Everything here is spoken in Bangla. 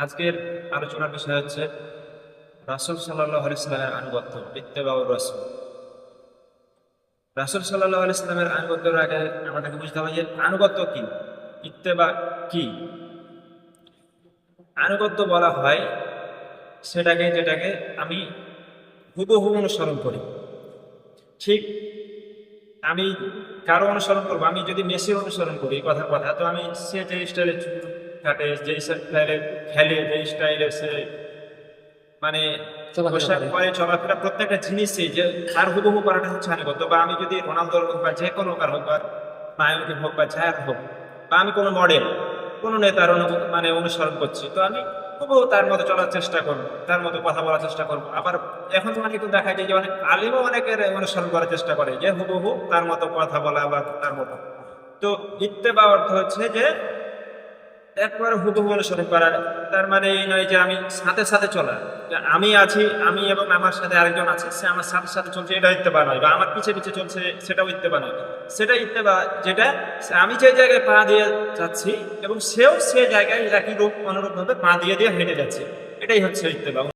আজকের আলোচনার বিষয় হচ্ছে রাসূল সাল্লাল্লাহু আলাইহি সাল্লামের আনুগত্য, ইত্তেবাউর রাসূল। রাসূল সাল্লাল্লাহু আলাইহি সাল্লামের আনুগত্যের আগে আমাদেরকে বুঝতে হবে যে আনুগত্য কি, ইত্তেবা কি। আনুগত্য বলা হয় যেটাকে আমি হুবহু অনুসরণ করি। ঠিক আমি কারো অনুসরণ করবো, আমি যদি মেসির অনুসরণ করি কথার কথা, তো আমি সে যে স্টাইলে চুল কাটে, যে স্টাইলে খেলে, যে স্টাইলে সে মানে পোশাক পরে, চলাফেরা, প্রত্যেকটা জিনিসই যে তার হুবহু করাটা হচ্ছে আনুগত্য। বা আমি যদি রোনালদোর হোক বা যে কোনো কার হোক, বা নায়কের হোক বা যার হোক, বা আমি কোনো মডেল, কোনো নেতার অনুসরণ করছি, তো আমি হুবহু তার মতো চলার চেষ্টা করবো, তার মতো কথা বলার চেষ্টা করবো। আবার এখন তো কিন্তু দেখা যায় যে অনেক আলিমও অনেকের অনুসরণ করার চেষ্টা করে, যে হুবহু তার মতো কথা বলা বা তার মতো। তো ইত্তেবা অর্থ হচ্ছে যে একবার হুবহু অনুসরণ করা। তার মানে এই নয় যে আমি সাথে সাথে চলা, যে আমি আছি, আমি এবং আমার সাথে আরেকজন আছে, সে আমার সাথে সাথে চলছে, এটা ইত্তেবা নয়। বা আমার পিছে পিছে চলছে, সেটাও ইত্তেবা নয়। সেটা ইত্তেবা যেটা আমি যে জায়গায় পা দিয়ে যাচ্ছি এবং সেও সে জায়গায় একই রূপ অনুরূপ ভাবে পা দিয়ে দিয়ে হেঁটে যাচ্ছে, এটাই হচ্ছে ইত্তেবা।